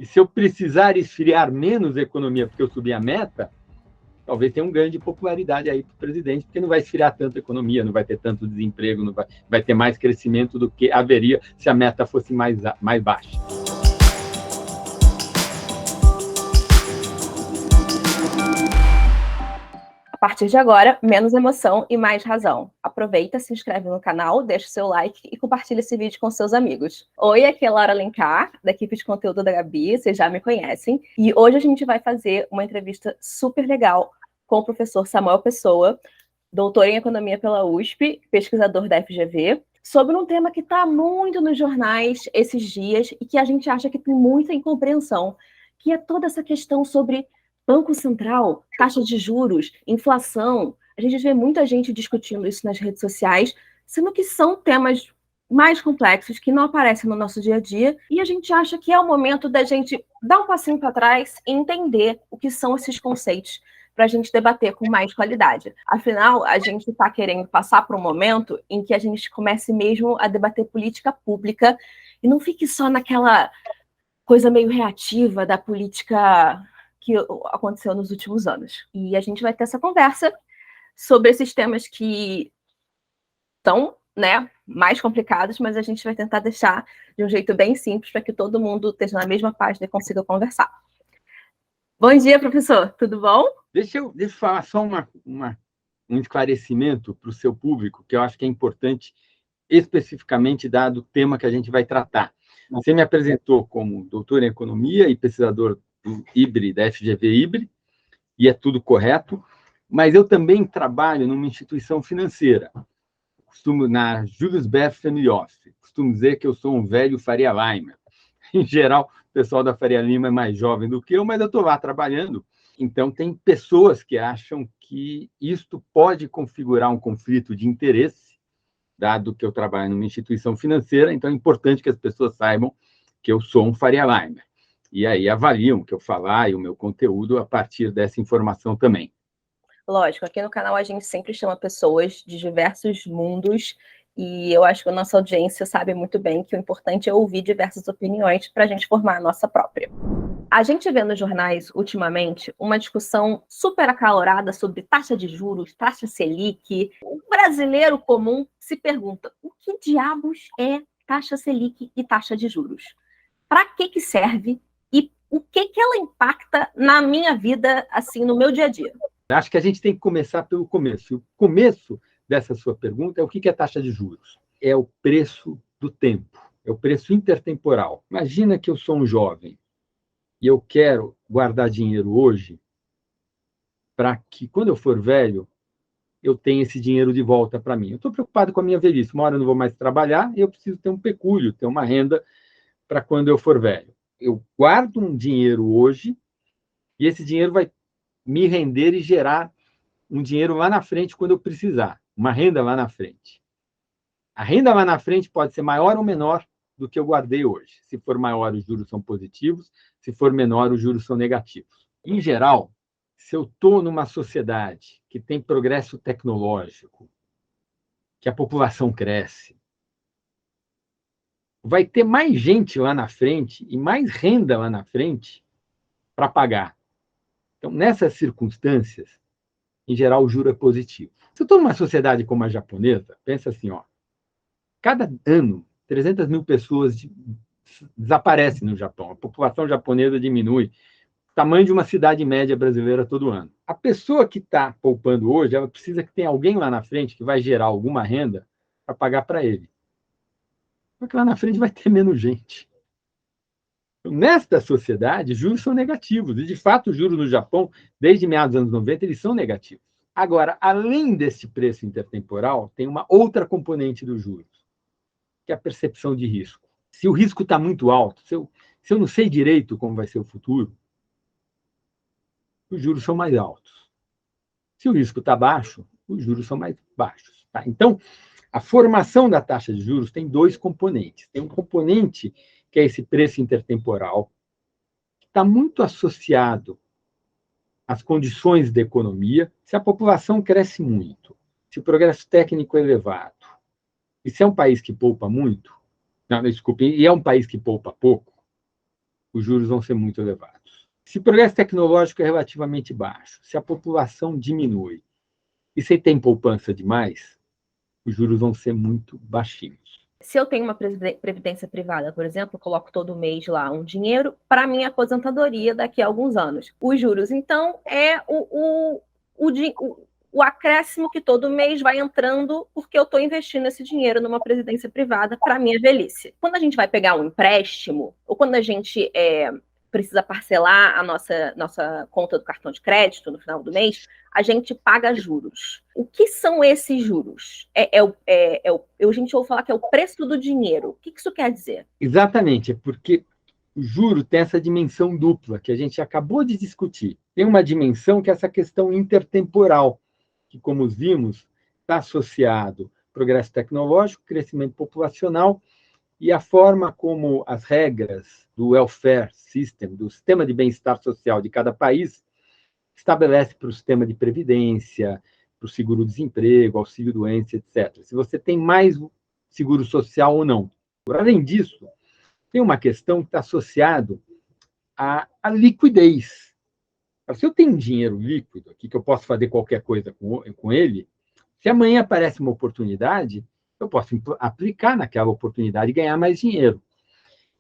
E se eu precisar esfriar menos a economia porque eu subi a meta, talvez tenha um ganho de popularidade aí para o presidente, porque não vai esfriar tanto a economia, não vai ter tanto desemprego, não vai ter mais crescimento do que haveria se a meta fosse mais baixa. A partir de agora, menos emoção e mais razão. Aproveita, se inscreve no canal, deixa o seu like e compartilha esse vídeo com seus amigos. Oi, aqui é Laura Alencar, da equipe de conteúdo da Gabi, vocês já me conhecem. E hoje a gente vai fazer uma entrevista super legal com o professor Samuel Pessoa, doutor em economia pela USP, pesquisador da FGV, sobre um tema que está muito nos jornais esses dias e que a gente acha que tem muita incompreensão, que é toda essa questão sobre Banco Central, taxa de juros, inflação. A gente vê muita gente discutindo isso nas redes sociais, sendo que são temas mais complexos que não aparecem no nosso dia a dia, e a gente acha que é o momento da gente dar um passinho para trás e entender o que são esses conceitos, para a gente debater com mais qualidade. Afinal, a gente está querendo passar por um momento em que a gente comece mesmo a debater política pública e não fique só naquela coisa meio reativa da política que aconteceu nos últimos anos. E a gente vai ter essa conversa sobre esses temas que estão, mais complicados, mas a gente vai tentar deixar de um jeito bem simples para que todo mundo esteja na mesma página e consiga conversar. Bom dia, professor. Tudo bom? Deixa eu falar só um esclarecimento para o seu público, que eu acho que é importante, especificamente dado o tema que a gente vai tratar. Você me apresentou como doutor em economia e pesquisador do IBRE, da FGV IBRE, e é tudo correto, mas eu também trabalho numa instituição financeira, na Julius Baer Family Office. Costumo dizer que eu sou um velho Faria Lima. Em geral, o pessoal da Faria Lima é mais jovem do que eu, mas eu estou lá trabalhando. Então, tem pessoas que acham que isto pode configurar um conflito de interesse, dado que eu trabalho numa instituição financeira, então é importante que as pessoas saibam que eu sou um Faria Lima. E aí avaliam o que eu falar e o meu conteúdo a partir dessa informação também. Lógico, aqui no canal a gente sempre chama pessoas de diversos mundos e eu acho que a nossa audiência sabe muito bem que o importante é ouvir diversas opiniões para a gente formar a nossa própria. A gente vê nos jornais, ultimamente, uma discussão super acalorada sobre taxa de juros, taxa Selic. O brasileiro comum se pergunta, o que diabos é taxa Selic e taxa de juros? Para que serve e o que ela impacta na minha vida, assim, no meu dia a dia? Acho que a gente tem que começar pelo começo. O começo dessa sua pergunta é o que é taxa de juros? É o preço do tempo, é o preço intertemporal. Imagina que eu sou um jovem e eu quero guardar dinheiro hoje para que, quando eu for velho, eu tenha esse dinheiro de volta para mim. Eu estou preocupado com a minha velhice. Uma hora eu não vou mais trabalhar e eu preciso ter um pecúlio, ter uma renda para quando eu for velho. Eu guardo um dinheiro hoje e esse dinheiro vai me render e gerar um dinheiro lá na frente quando eu precisar, uma renda lá na frente. A renda lá na frente pode ser maior ou menor do que eu guardei hoje. Se for maior, os juros são positivos, se for menor, os juros são negativos. Em geral, se eu estou numa sociedade que tem progresso tecnológico, que a população cresce, vai ter mais gente lá na frente e mais renda lá na frente para pagar. Então, nessas circunstâncias, em geral, o juro é positivo. Se eu estou numa sociedade como a japonesa, pensa assim, cada ano, 300 mil pessoas desaparecem no Japão. A população japonesa diminui o tamanho de uma cidade média brasileira todo ano. A pessoa que está poupando hoje, ela precisa que tenha alguém lá na frente que vai gerar alguma renda para pagar para ele. Porque lá na frente vai ter menos gente. Então, nesta sociedade, juros são negativos. E, de fato, os juros no Japão, desde meados dos anos 90, eles são negativos. Agora, além desse preço intertemporal, tem uma outra componente dos juros, que é a percepção de risco. Se o risco está muito alto, se eu não sei direito como vai ser o futuro, os juros são mais altos. Se o risco está baixo, os juros são mais baixos. Tá? Então, a formação da taxa de juros tem dois componentes. Tem um componente que é esse preço intertemporal, que está muito associado às condições da economia. Se a população cresce muito, se o progresso técnico é elevado, e se é um país que poupa muito, não, desculpe, e é um país que poupa pouco, os juros vão ser muito elevados. Se o progresso tecnológico é relativamente baixo, se a população diminui e se tem poupança demais, os juros vão ser muito baixinhos. Se eu tenho uma previdência privada, por exemplo, eu coloco todo mês lá um dinheiro para minha aposentadoria daqui a alguns anos. Os juros, então, é o acréscimo que todo mês vai entrando porque eu estou investindo esse dinheiro numa previdência privada para minha velhice. Quando a gente vai pegar um empréstimo, ou quando a gente precisa parcelar a nossa conta do cartão de crédito no final do mês, a gente paga juros. O que são esses juros? A gente ouve falar que é o preço do dinheiro. O que isso quer dizer? Exatamente, é porque o juro tem essa dimensão dupla que a gente acabou de discutir. Tem uma dimensão que é essa questão intertemporal, que, como vimos, está associado ao progresso tecnológico, crescimento populacional e a forma como as regras do welfare system, do sistema de bem-estar social de cada país, estabelece para o sistema de previdência, para o seguro-desemprego, auxílio-doença, etc. Se você tem mais seguro social ou não. Além disso, tem uma questão que está associada à liquidez. Se eu tenho dinheiro líquido aqui, que eu posso fazer qualquer coisa com ele, se amanhã aparece uma oportunidade, eu posso aplicar naquela oportunidade e ganhar mais dinheiro.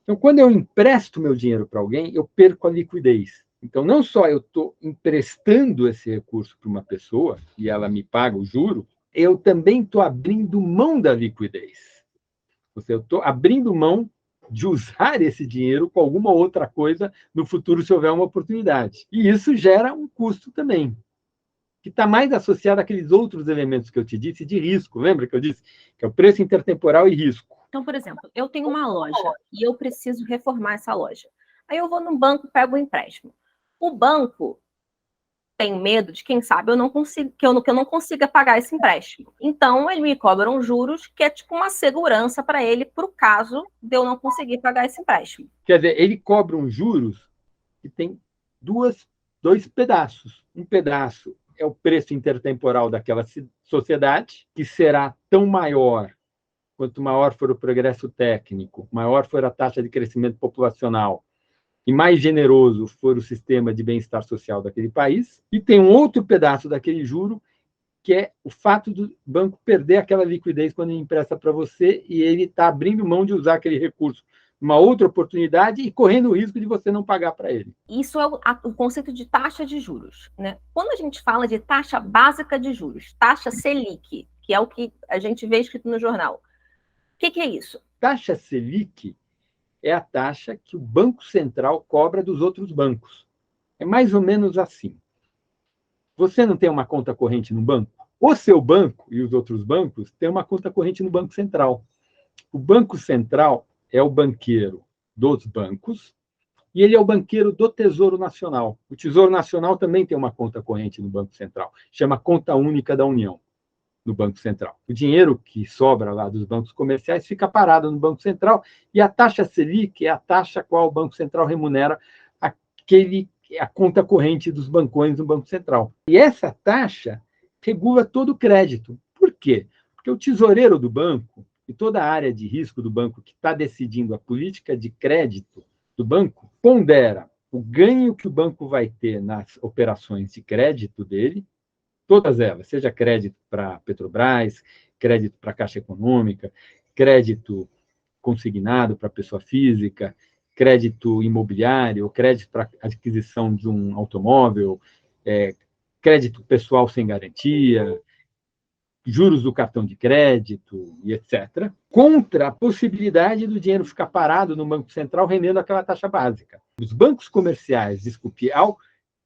Então, quando eu empresto meu dinheiro para alguém, eu perco a liquidez. Então, não só eu estou emprestando esse recurso para uma pessoa e ela me paga o juro, eu também estou abrindo mão da liquidez. Eu estou abrindo mão de usar esse dinheiro com alguma outra coisa no futuro, se houver uma oportunidade. E isso gera um custo também, que está mais associado àqueles outros elementos que eu te disse de risco. Lembra que eu disse que é o preço intertemporal e risco? Então, por exemplo, eu tenho uma loja e eu preciso reformar essa loja. Aí eu vou no banco, pego um empréstimo. O banco tem medo de, quem sabe, que eu não consiga pagar esse empréstimo. Então, ele me cobra um juros que é tipo uma segurança para ele, para o caso de eu não conseguir pagar esse empréstimo. Quer dizer, ele cobra um juros que tem dois pedaços. Um pedaço é o preço intertemporal daquela sociedade, que será tão maior quanto maior for o progresso técnico, maior for a taxa de crescimento populacional e mais generoso for o sistema de bem-estar social daquele país. E tem um outro pedaço daquele juro, que é o fato do banco perder aquela liquidez quando ele empresta para você e ele está abrindo mão de usar aquele recurso numa outra oportunidade e correndo o risco de você não pagar para ele. Isso é o conceito de taxa de juros, né? Quando a gente fala de taxa básica de juros, taxa Selic, que é o que a gente vê escrito no jornal, o que é isso? Taxa Selic é a taxa que o Banco Central cobra dos outros bancos. É mais ou menos assim. Você não tem uma conta corrente no banco? O seu banco e os outros bancos têm uma conta corrente no Banco Central. O Banco Central é o banqueiro dos bancos e ele é o banqueiro do Tesouro Nacional. O Tesouro Nacional também tem uma conta corrente no Banco Central, chama Conta Única da União, no Banco Central. O dinheiro que sobra lá dos bancos comerciais fica parado no Banco Central e a taxa Selic é a taxa a qual o Banco Central remunera a conta corrente dos bancões no Banco Central. E essa taxa regula todo o crédito. Por quê? Porque o tesoureiro do banco e toda a área de risco do banco que está decidindo a política de crédito do banco pondera o ganho que o banco vai ter nas operações de crédito dele, todas elas, seja crédito para Petrobras, crédito para Caixa Econômica, crédito consignado para pessoa física, crédito imobiliário, crédito para aquisição de um automóvel, crédito pessoal sem garantia, juros do cartão de crédito e etc., contra a possibilidade do dinheiro ficar parado no Banco Central rendendo aquela taxa básica. Os bancos comerciais, ao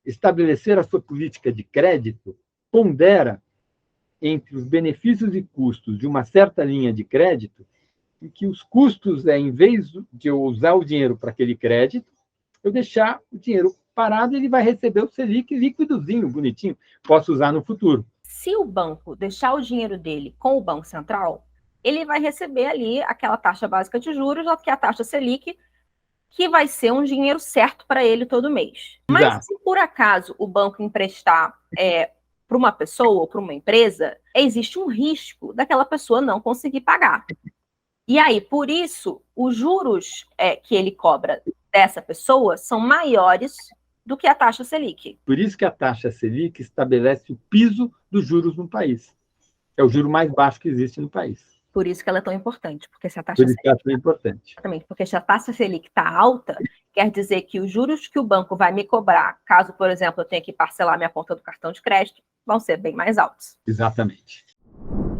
estabelecer a sua política de crédito, pondera entre os benefícios e custos de uma certa linha de crédito, em que os custos em vez de eu usar o dinheiro para aquele crédito, eu deixar o dinheiro parado e ele vai receber o Selic líquidozinho, bonitinho, posso usar no futuro. Se o banco deixar o dinheiro dele com o Banco Central, ele vai receber ali aquela taxa básica de juros, que é a taxa Selic, que vai ser um dinheiro certo para ele todo mês. Mas exato, se por acaso o banco emprestar para uma pessoa ou para uma empresa, existe um risco daquela pessoa não conseguir pagar. E aí, por isso, os juros que ele cobra dessa pessoa são maiores do que a taxa Selic. Por isso que a taxa Selic estabelece o piso dos juros no país. É o juro mais baixo que existe no país. Por isso que ela é tão importante, porque se a taxa Por isso que ela é tão importante. Exatamente, porque se a taxa Selic está alta, quer dizer que os juros que o banco vai me cobrar, caso, por exemplo, eu tenha que parcelar minha conta do cartão de crédito, vão ser bem mais altos. Exatamente.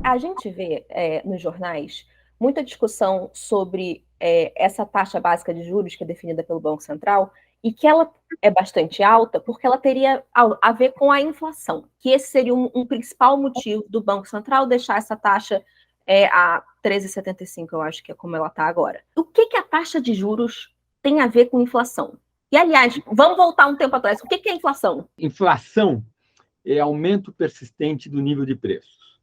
A gente vê nos jornais muita discussão sobre essa taxa básica de juros que é definida pelo Banco Central e que ela é bastante alta porque ela teria a ver com a inflação, que esse seria um principal motivo do Banco Central deixar essa taxa a 13,75, eu acho que é como ela está agora. O que a taxa de juros tem a ver com inflação? E, aliás, vamos voltar um tempo atrás. O que é inflação? Inflação é aumento persistente do nível de preços.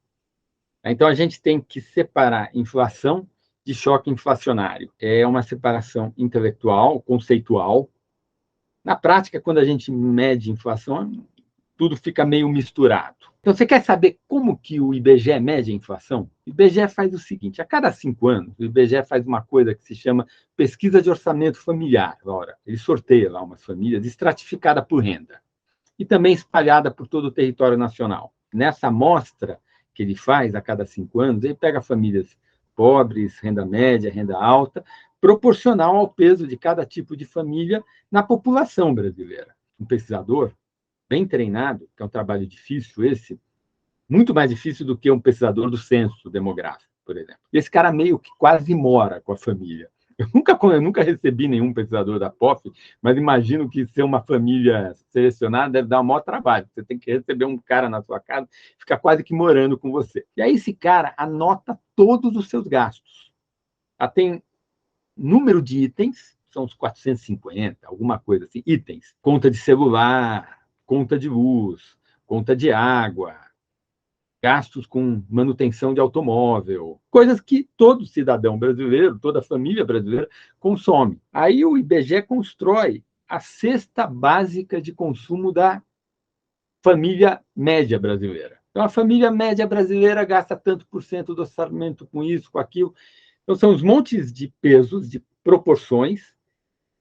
Então, a gente tem que separar inflação de choque inflacionário. É uma separação intelectual, conceitual. Na prática, quando a gente mede inflação, tudo fica meio misturado. Então, você quer saber como que o IBGE mede a inflação? O IBGE faz o seguinte, a cada 5 anos, o IBGE faz uma coisa que se chama pesquisa de orçamento familiar. Ora, ele sorteia lá umas famílias estratificada por renda e também espalhada por todo o território nacional. Nessa amostra que ele faz a cada 5 anos, ele pega famílias pobres, renda média, renda alta, proporcional ao peso de cada tipo de família na população brasileira. Um pesquisador bem treinado, que é um trabalho difícil esse, muito mais difícil do que um pesquisador do censo demográfico, por exemplo. Esse cara meio que quase mora com a família. Eu nunca recebi nenhum pesquisador da POF, mas imagino que ser uma família selecionada deve dar um maior trabalho. Você tem que receber um cara na sua casa, fica quase que morando com você. E aí esse cara anota todos os seus gastos. Tem número de itens, são uns 450, alguma coisa assim, itens. Conta de celular, conta de luz, conta de água, gastos com manutenção de automóvel, coisas que todo cidadão brasileiro, toda família brasileira consome. Aí o IBGE constrói a cesta básica de consumo da família média brasileira. Então, a família média brasileira gasta tanto por cento do orçamento com isso, com aquilo. Então, são os montes de pesos, de proporções,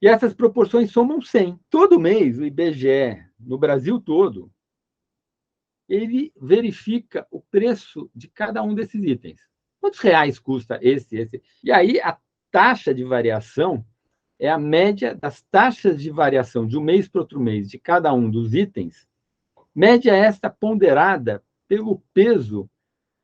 e essas proporções somam 100. Todo mês, o IBGE, no Brasil todo, ele verifica o preço de cada um desses itens. Quantos reais custa esse? E aí, a taxa de variação é a média das taxas de variação de um mês para outro mês de cada um dos itens, média esta ponderada pelo peso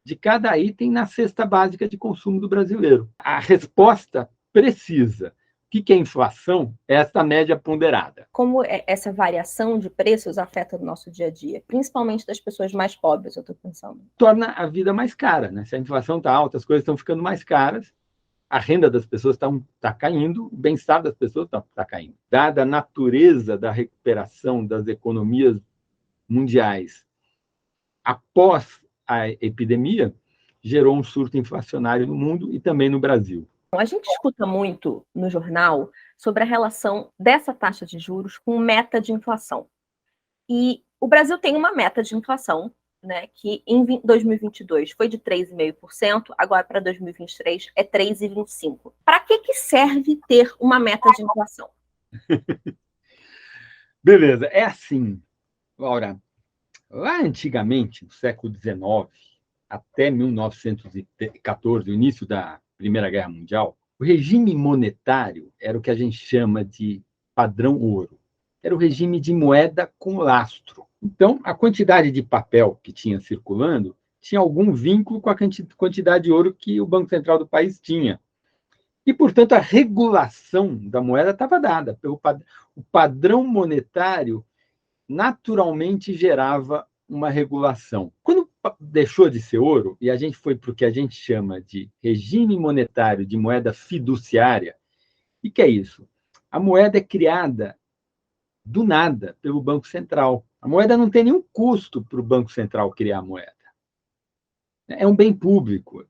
de cada item na cesta básica de consumo do brasileiro. A resposta precisa. O que é inflação? É essa média ponderada. Como essa variação de preços afeta o nosso dia a dia, principalmente das pessoas mais pobres, eu estou pensando. Torna a vida mais cara, né? Se a inflação está alta, as coisas estão ficando mais caras, a renda das pessoas está caindo, o bem-estar das pessoas está caindo. Dada a natureza da recuperação das economias mundiais após a epidemia, gerou um surto inflacionário no mundo e também no Brasil. A gente escuta muito no jornal sobre a relação dessa taxa de juros com meta de inflação. E o Brasil tem uma meta de inflação, né, que em 2022 foi de 3,5%, agora para 2023 é 3,25%. Para que serve ter uma meta de inflação? Beleza, é assim, Laura. Lá antigamente, no século XIX, até 1914, o início da Primeira Guerra Mundial, o regime monetário era o que a gente chama de padrão ouro. Era o regime de moeda com lastro. Então, a quantidade de papel que tinha circulando tinha algum vínculo com a quantidade de ouro que o Banco Central do país tinha. E, portanto, a regulação da moeda estava dada. O padrão monetário naturalmente gerava uma regulação. Quando deixou de ser ouro e a gente foi para o que a gente chama de regime monetário de moeda fiduciária, o que é isso? A moeda é criada do nada pelo Banco Central. A moeda não tem nenhum custo para o Banco Central criar a moeda. É um bem público.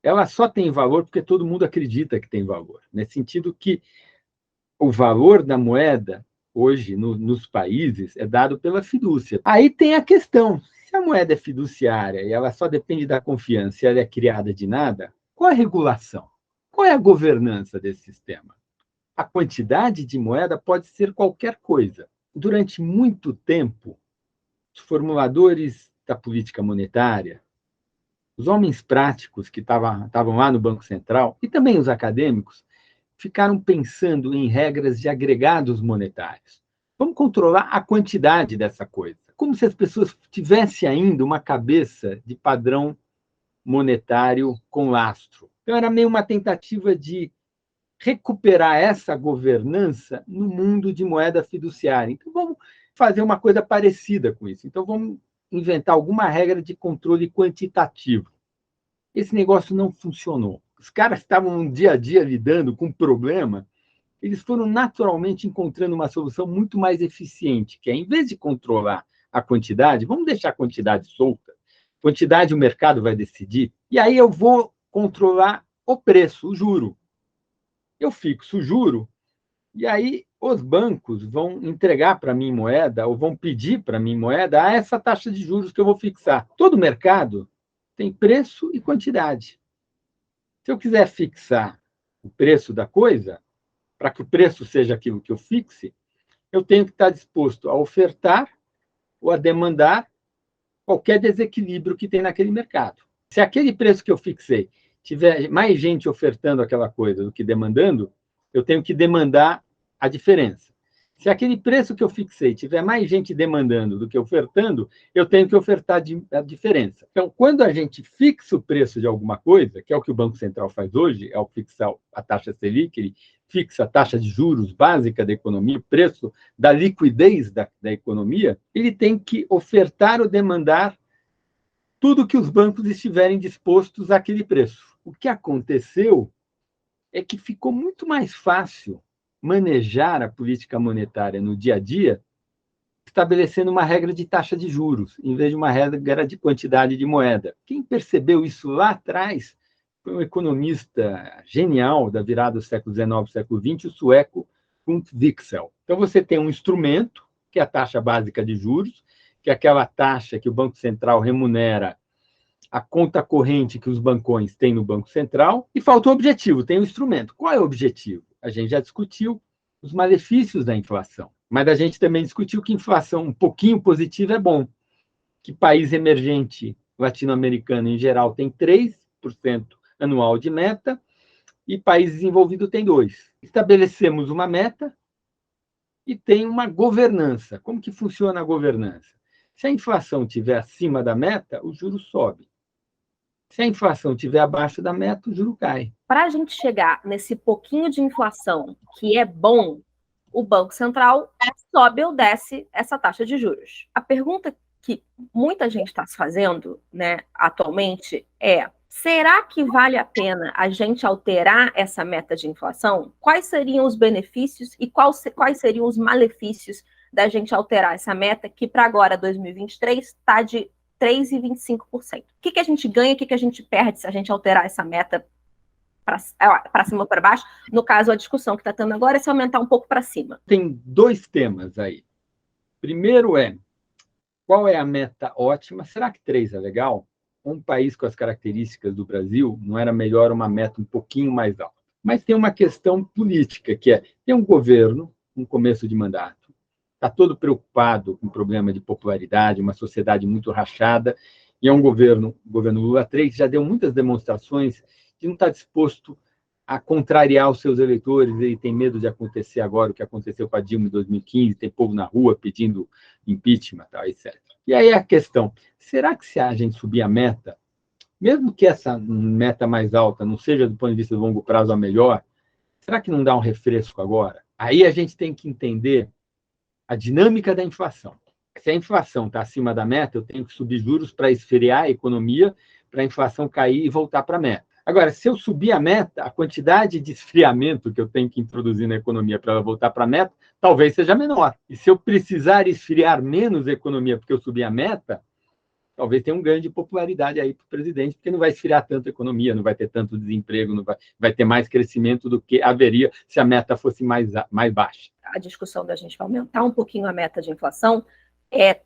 Ela só tem valor porque todo mundo acredita que tem valor. Nesse sentido que o valor da moeda hoje, nos países, é dado pela fidúcia. Aí tem a questão, se a moeda é fiduciária e ela só depende da confiança e ela é criada de nada, qual é a regulação? Qual é a governança desse sistema? A quantidade de moeda pode ser qualquer coisa. Durante muito tempo, os formuladores da política monetária, os homens práticos que estavam lá no Banco Central, e também os acadêmicos, ficaram pensando em regras de agregados monetários. Vamos controlar a quantidade dessa coisa. Como se as pessoas tivessem ainda uma cabeça de padrão monetário com lastro. Então, era meio uma tentativa de recuperar essa governança no mundo de moeda fiduciária. Então, vamos fazer uma coisa parecida com isso. Então, vamos inventar alguma regra de controle quantitativo. Esse negócio não funcionou. Os caras estavam no dia a dia lidando com um problema, eles foram naturalmente encontrando uma solução muito mais eficiente, que é, em vez de controlar a quantidade, vamos deixar a quantidade solta, quantidade o mercado vai decidir, e aí eu vou controlar o preço, o juro. Eu fixo o juro, e aí os bancos vão entregar para mim moeda, ou vão pedir para mim moeda a essa taxa de juros que eu vou fixar. Todo mercado tem preço e quantidade. Se eu quiser fixar o preço da coisa, para que o preço seja aquilo que eu fixe, eu tenho que estar disposto a ofertar ou a demandar qualquer desequilíbrio que tem naquele mercado. Se aquele preço que eu fixei tiver mais gente ofertando aquela coisa do que demandando, eu tenho que demandar a diferença. Se aquele preço que eu fixei tiver mais gente demandando do que ofertando, eu tenho que ofertar a diferença. Então, quando a gente fixa o preço de alguma coisa, que é o que o Banco Central faz hoje, é o fixar a taxa Selic, ele fixa a taxa de juros básica da economia, o preço da liquidez da economia, ele tem que ofertar ou demandar tudo que os bancos estiverem dispostos àquele preço. O que aconteceu é que ficou muito mais fácil manejar a política monetária no dia a dia, estabelecendo uma regra de taxa de juros, em vez de uma regra de quantidade de moeda. Quem percebeu isso lá atrás foi um economista genial da virada do século XIX, século XX, o sueco Knut Wicksell. Então, você tem um instrumento, que é a taxa básica de juros, que é aquela taxa que o Banco Central remunera a conta corrente que os bancões têm no Banco Central, e falta o objetivo, tem o instrumento. Qual é o objetivo? A gente já discutiu os malefícios da inflação, mas a gente também discutiu que inflação um pouquinho positiva é bom, que país emergente latino-americano, em geral, tem 3% anual de meta, e país desenvolvido tem 2%. Estabelecemos uma meta e tem uma governança. Como que funciona a governança? Se a inflação estiver acima da meta, o juro sobe. Se a inflação estiver abaixo da meta, o juro cai. Para a gente chegar nesse pouquinho de inflação que é bom, o Banco Central sobe ou desce essa taxa de juros. A pergunta que muita gente está se fazendo, né, atualmente é: será que vale a pena a gente alterar essa meta de inflação? Quais seriam os benefícios e quais seriam os malefícios da gente alterar essa meta, que para agora, 2023, está de 3,25%. O que a gente ganha, o que a gente perde se a gente alterar essa meta para cima ou para baixo? No caso, a discussão que está tendo agora é se aumentar um pouco para cima. Tem 2 temas aí. Primeiro qual é a meta ótima? Será que 3 é legal? Um país com as características do Brasil, não era melhor uma meta um pouquinho mais alta? Mas tem uma questão política, que é: tem um governo, um começo de mandato, está todo preocupado com o problema de popularidade, uma sociedade muito rachada, e é um governo, o governo Lula 3, que já deu muitas demonstrações de não estar disposto a contrariar os seus eleitores. Ele tem medo de acontecer agora o que aconteceu com a Dilma em 2015, tem povo na rua pedindo impeachment, tal, etc. E aí a questão: será que se a gente subir a meta, mesmo que essa meta mais alta não seja, do ponto de vista do longo prazo, a melhor, será que não dá um refresco agora? Aí a gente tem que entender a dinâmica da inflação. Se a inflação está acima da meta, eu tenho que subir juros para esfriar a economia, para a inflação cair e voltar para a meta. Agora, se eu subir a meta, a quantidade de esfriamento que eu tenho que introduzir na economia para ela voltar para a meta, talvez seja menor. E se eu precisar esfriar menos a economia porque eu subi a meta, talvez tenha um ganho de popularidade aí para o presidente, porque não vai esfriar tanto a economia, não vai ter tanto desemprego, não vai ter mais crescimento do que haveria se a meta fosse mais baixa. A discussão da gente vai aumentar um pouquinho a meta de inflação é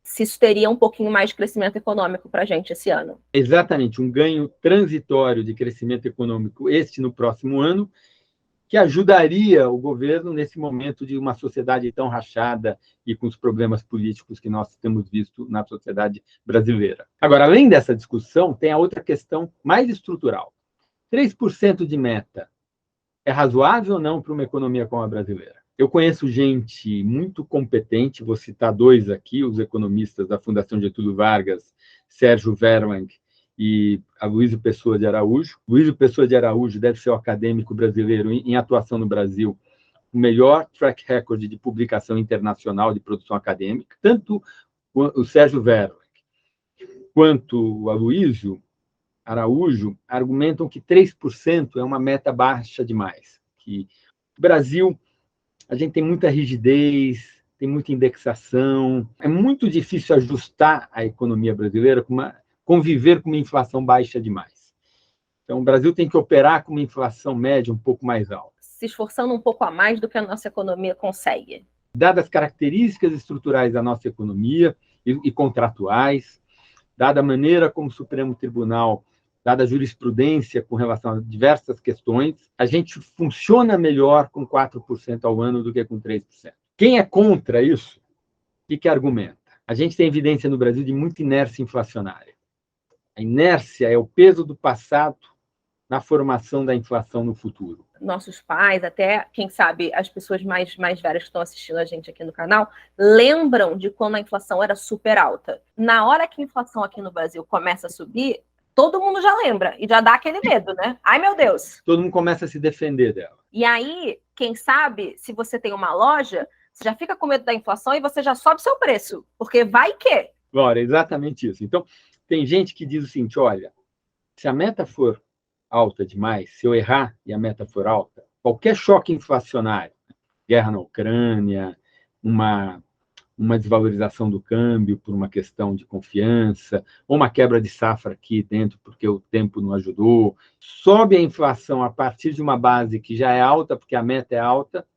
se isso teria um pouquinho mais de crescimento econômico para a gente esse ano. Exatamente, um ganho transitório de crescimento econômico no próximo ano, que ajudaria o governo nesse momento de uma sociedade tão rachada e com os problemas políticos que nós temos visto na sociedade brasileira. Agora, além dessa discussão, tem a outra questão mais estrutural. 3% de meta é razoável ou não para uma economia como a brasileira? Eu conheço gente muito competente, vou citar dois aqui, os economistas da Fundação Getúlio Vargas, Sérgio Verlang e Aloysio Pessoa de Araújo. Aloysio Pessoa de Araújo deve ser o acadêmico brasileiro em atuação no Brasil, o melhor track record de publicação internacional de produção acadêmica. Tanto o Sérgio Verlang quanto o Aloysio Araújo argumentam que 3% é uma meta baixa demais, que o Brasil, a gente tem muita rigidez, tem muita indexação, é muito difícil ajustar a economia brasileira, conviver com uma inflação baixa demais. Então, o Brasil tem que operar com uma inflação média um pouco mais alta. Se esforçando um pouco a mais do que a nossa economia consegue. Dadas as características estruturais da nossa economia e contratuais, dada a maneira como o Supremo Tribunal, dada a jurisprudência com relação a diversas questões, a gente funciona melhor com 4% ao ano do que com 3%. Quem é contra isso, o que argumenta? A gente tem evidência no Brasil de muita inércia inflacionária. A inércia é o peso do passado na formação da inflação no futuro. Nossos pais, até, quem sabe, as pessoas mais velhas que estão assistindo a gente aqui no canal, lembram de quando a inflação era super alta. Na hora que a inflação aqui no Brasil começa a subir, todo mundo já lembra e já dá aquele medo, né? Ai, meu Deus! Todo mundo começa a se defender dela. E aí, quem sabe, se você tem uma loja, você já fica com medo da inflação e você já sobe seu preço, porque vai que... Glória, é exatamente isso. Então, tem gente que diz o seguinte, olha, se a meta for alta demais, se eu errar e a meta for alta, qualquer choque inflacionário, guerra na Ucrânia, uma desvalorização do câmbio por uma questão de confiança, ou uma quebra de safra aqui dentro porque o tempo não ajudou, sobe a inflação a partir de uma base que já é alta, porque a meta é alta,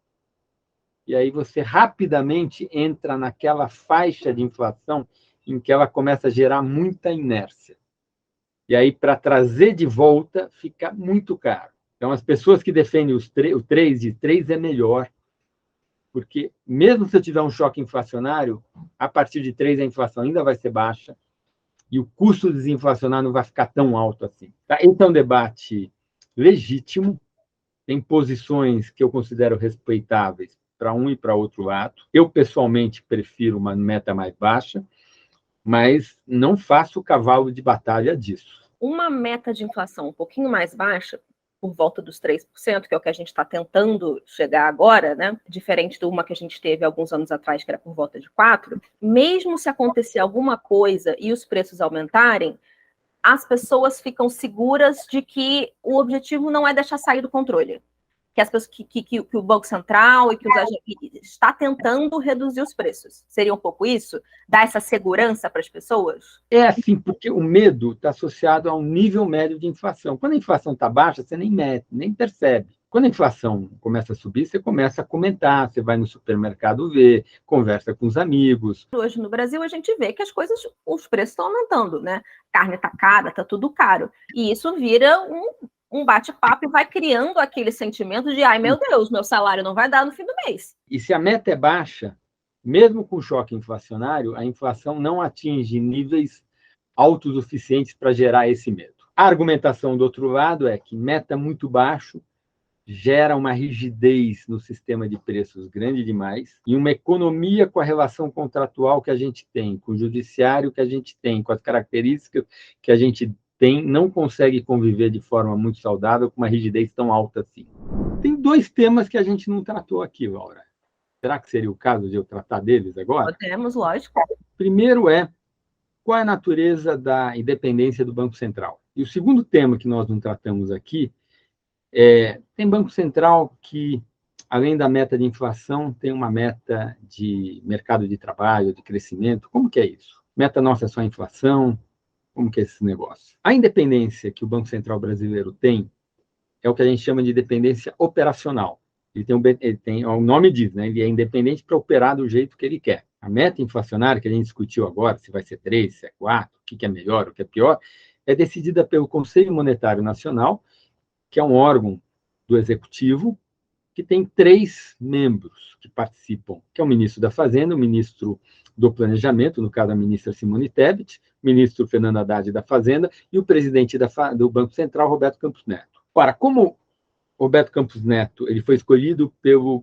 e aí você rapidamente entra naquela faixa de inflação em que ela começa a gerar muita inércia. E aí, para trazer de volta, fica muito caro. Então, as pessoas que defendem o 3 de 3 é melhor, porque mesmo se eu tiver um choque inflacionário, a partir de 3 a inflação ainda vai ser baixa e o custo desinflacionar não vai ficar tão alto assim. Tá? Esse é um debate legítimo, tem posições que eu considero respeitáveis para um e para outro lado. Eu, pessoalmente, prefiro uma meta mais baixa, mas não faço cavalo de batalha disso. Uma meta de inflação um pouquinho mais baixa, por volta dos 3%, que é o que a gente está tentando chegar agora, né? Diferente de uma que a gente teve alguns anos atrás, que era por volta de 4%, mesmo se acontecer alguma coisa e os preços aumentarem, as pessoas ficam seguras de que o objetivo não é deixar sair do controle. Que as pessoas, que o Banco Central e que os agentes está tentando reduzir os preços. Seria um pouco isso? Dar essa segurança para as pessoas? É assim, porque o medo está associado a um nível médio de inflação. Quando a inflação está baixa, você nem mede, nem percebe. Quando a inflação começa a subir, você começa a comentar, você vai no supermercado ver, conversa com os amigos. Hoje no Brasil a gente vê que as coisas, os preços estão aumentando, né? Carne está cara, está tudo caro. E isso vira um bate-papo e vai criando aquele sentimento de, ai, meu Deus, meu salário não vai dar no fim do mês. E se a meta é baixa, mesmo com choque inflacionário, a inflação não atinge níveis altos o suficientes para gerar esse medo. A argumentação do outro lado é que meta muito baixo gera uma rigidez no sistema de preços grande demais e uma economia com a relação contratual que a gente tem, com o judiciário que a gente tem, com as características que a gente tem, não consegue conviver de forma muito saudável com uma rigidez tão alta assim. Tem dois temas que a gente não tratou aqui, Laura. Será que seria o caso de eu tratar deles agora? Podemos, lógico. Primeiro qual é a natureza da independência do Banco Central? E o segundo tema que nós não tratamos aqui tem Banco Central que, além da meta de inflação, tem uma meta de mercado de trabalho, de crescimento. Como que é isso? Meta nossa é só inflação? Como que é esse negócio? A independência que o Banco Central brasileiro tem é o que a gente chama de independência operacional. O nome diz, né? Ele é independente para operar do jeito que ele quer. A meta inflacionária, que a gente discutiu agora, se vai ser 3, se é 4, o que é melhor, o que é pior, é decidida pelo Conselho Monetário Nacional, que é um órgão do Executivo, que tem 3 membros que participam, que é o ministro da Fazenda, o ministro do Planejamento, no caso a ministra Simone Tebet, o ministro Fernando Haddad da Fazenda e o presidente do Banco Central, Roberto Campos Neto. Ora, como Roberto Campos Neto ele foi escolhido pelo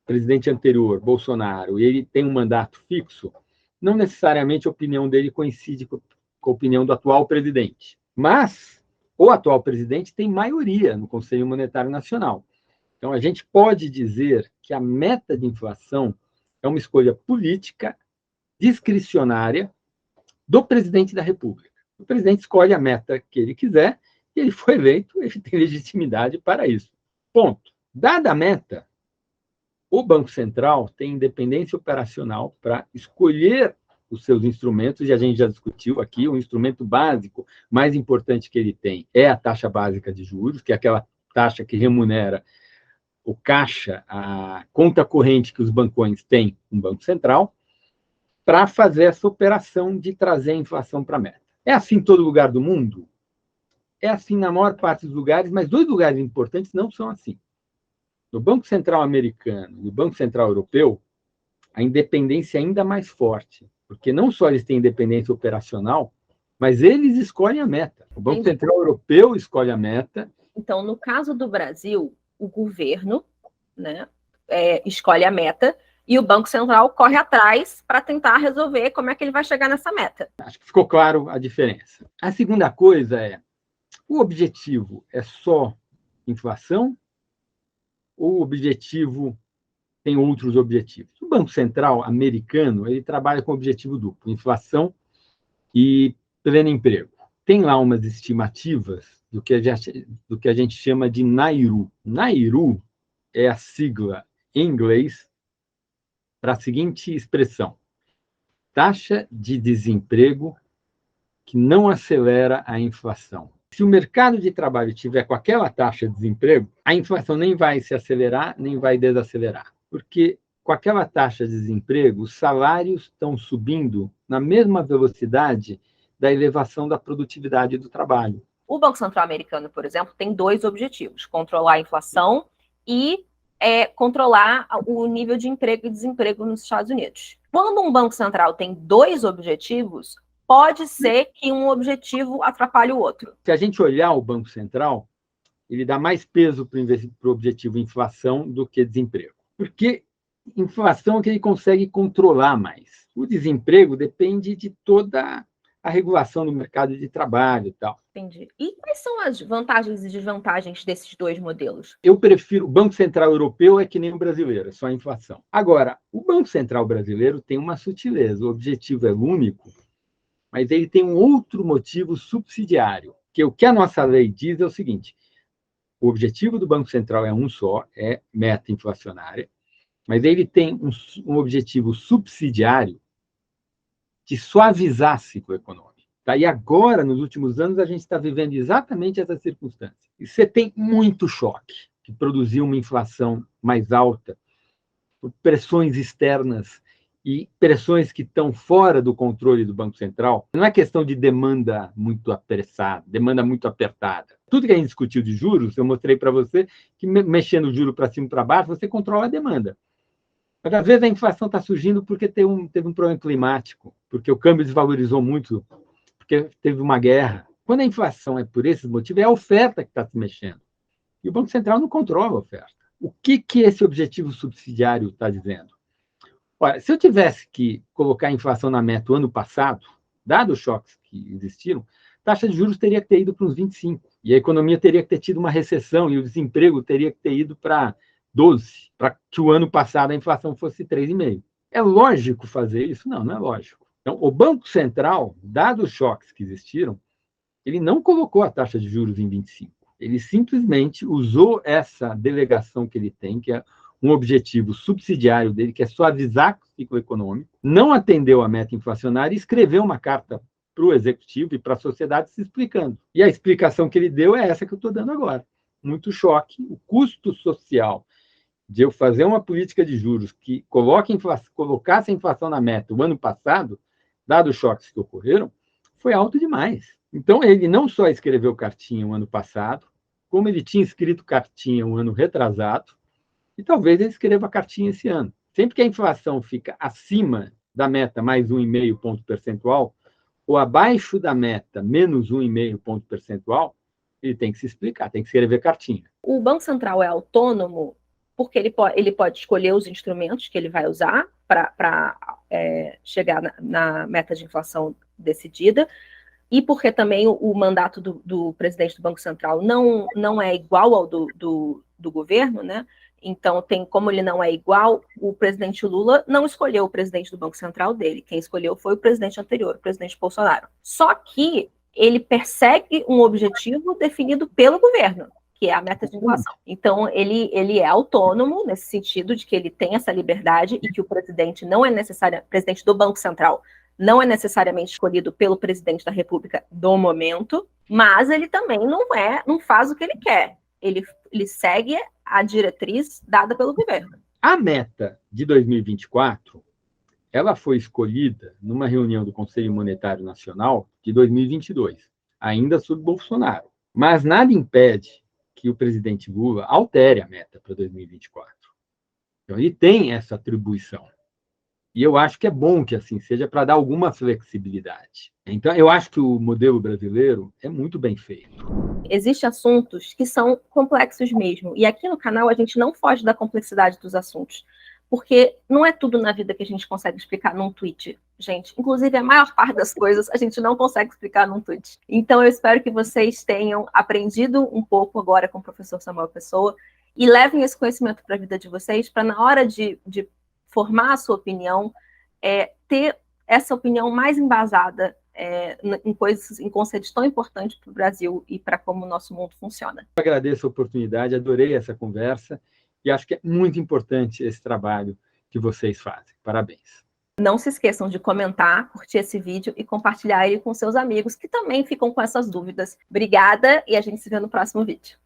presidente anterior, Bolsonaro, e ele tem um mandato fixo, não necessariamente a opinião dele coincide com a opinião do atual presidente. Mas o atual presidente tem maioria no Conselho Monetário Nacional. Então, a gente pode dizer que a meta de inflação é uma escolha política discricionária do presidente da República. O presidente escolhe a meta que ele quiser e ele foi eleito, ele tem legitimidade para isso. Ponto. Dada a meta, o Banco Central tem independência operacional para escolher os seus instrumentos, e a gente já discutiu aqui, o instrumento básico mais importante que ele tem é a taxa básica de juros, que é aquela taxa que remunera o caixa, a conta corrente que os bancões têm no Banco Central, para fazer essa operação de trazer a inflação para a meta. É assim em todo lugar do mundo? É assim na maior parte dos lugares, mas 2 lugares importantes não são assim. No Banco Central americano e no Banco Central europeu, a independência é ainda mais forte, porque não só eles têm independência operacional, mas eles escolhem a meta. O Banco Central Europeu escolhe a meta. Então, no caso do Brasil, o governo, né, escolhe a meta e o Banco Central corre atrás para tentar resolver como é que ele vai chegar nessa meta. Acho que ficou claro a diferença. A segunda coisa é, o objetivo é só inflação ou o objetivo tem outros objetivos? O Banco Central americano ele trabalha com objetivo duplo, inflação e pleno emprego. Tem lá umas estimativas do que a gente chama de NAIRU. NAIRU é a sigla em inglês para a seguinte expressão: taxa de desemprego que não acelera a inflação. Se o mercado de trabalho tiver com aquela taxa de desemprego, a inflação nem vai se acelerar, nem vai desacelerar. Porque com aquela taxa de desemprego, os salários estão subindo na mesma velocidade da elevação da produtividade do trabalho. O Banco Central americano, por exemplo, tem 2 objetivos: controlar a inflação e controlar o nível de emprego e desemprego nos Estados Unidos. Quando um Banco Central tem 2 objetivos, pode ser que um objetivo atrapalhe o outro. Se a gente olhar o Banco Central, ele dá mais peso para o objetivo inflação do que desemprego. Porque inflação é que ele consegue controlar mais. O desemprego depende de toda a regulação do mercado de trabalho e tal. Entendi. E quais são as vantagens e desvantagens desses 2 modelos? Eu prefiro... O Banco Central Europeu é que nem o brasileiro, é só a inflação. Agora, o Banco Central brasileiro tem uma sutileza. O objetivo é único, mas ele tem um outro motivo subsidiário, que o que a nossa lei diz é o seguinte: o objetivo do Banco Central é um só, é meta inflacionária, mas ele tem um objetivo subsidiário de suavizar ciclo econômico. Tá? E agora, nos últimos anos, a gente está vivendo exatamente essa circunstância. E você tem muito choque, que produziu uma inflação mais alta, por pressões externas e pressões que estão fora do controle do Banco Central. Não é questão de demanda muito apressada, demanda muito apertada. Tudo que a gente discutiu de juros, eu mostrei para você que mexendo o juro para cima e para baixo, você controla a demanda. Mas, às vezes, a inflação está surgindo porque teve um problema climático, porque o câmbio desvalorizou muito, porque teve uma guerra. Quando a inflação é por esses motivos, é a oferta que está se mexendo. E o Banco Central não controla a oferta. O que esse objetivo subsidiário está dizendo? Olha, se eu tivesse que colocar a inflação na meta o ano passado, dado os choques que existiram, a taxa de juros teria que ter ido para uns 25. E a economia teria que ter tido uma recessão e o desemprego teria que ter ido para 12, para que o ano passado a inflação fosse 3,5. É lógico fazer isso? Não, não é lógico. Então, o Banco Central, dados os choques que existiram, ele não colocou a taxa de juros em 25. Ele simplesmente usou essa delegação que ele tem, que é um objetivo subsidiário dele, que é suavizar o ciclo econômico, não atendeu a meta inflacionária e escreveu uma carta para o executivo e para a sociedade se explicando. E a explicação que ele deu é essa que eu estou dando agora. Muito choque, o custo social de eu fazer uma política de juros que colocasse a inflação na meta o ano passado, dados os choques que ocorreram, foi alto demais. Então, ele não só escreveu cartinha o ano passado, como ele tinha escrito cartinha o ano retrasado, e talvez ele escreva cartinha esse ano. Sempre que a inflação fica acima da meta mais 1,5 ponto percentual, ou abaixo da meta menos 1,5 ponto percentual, ele tem que se explicar, tem que escrever cartinha. O Banco Central é autônomo porque ele pode escolher os instrumentos que ele vai usar para chegar na meta de inflação decidida, e porque também o mandato do presidente do Banco Central não é igual ao do governo, né? Então, como ele não é igual, o presidente Lula não escolheu o presidente do Banco Central dele. Quem escolheu foi o presidente anterior, o presidente Bolsonaro. Só que ele persegue um objetivo definido pelo governo, que é a meta de inflação. Então, ele é autônomo nesse sentido de que ele tem essa liberdade e que o presidente não é necessário, presidente do Banco Central não é necessariamente escolhido pelo presidente da República do momento, mas ele também não faz o que ele quer. Ele segue a diretriz dada pelo governo. A meta de 2024, ela foi escolhida numa reunião do Conselho Monetário Nacional de 2022, ainda sob Bolsonaro. Mas nada impede que o presidente Lula altere a meta para 2024. Então, ele tem essa atribuição. E eu acho que é bom que assim seja, para dar alguma flexibilidade. Então, eu acho que o modelo brasileiro é muito bem feito. Existem assuntos que são complexos mesmo. E aqui no canal a gente não foge da complexidade dos assuntos. Porque não é tudo na vida que a gente consegue explicar num tweet, gente. Inclusive, a maior parte das coisas a gente não consegue explicar num tweet. Então, eu espero que vocês tenham aprendido um pouco agora com o professor Samuel Pessoa e levem esse conhecimento para a vida de vocês, para na hora de formar a sua opinião, ter essa opinião mais embasada em conceitos tão importantes para o Brasil e para como o nosso mundo funciona. Eu agradeço a oportunidade, adorei essa conversa e acho que é muito importante esse trabalho que vocês fazem. Parabéns. Não se esqueçam de comentar, curtir esse vídeo e compartilhar ele com seus amigos que também ficam com essas dúvidas. Obrigada e a gente se vê no próximo vídeo.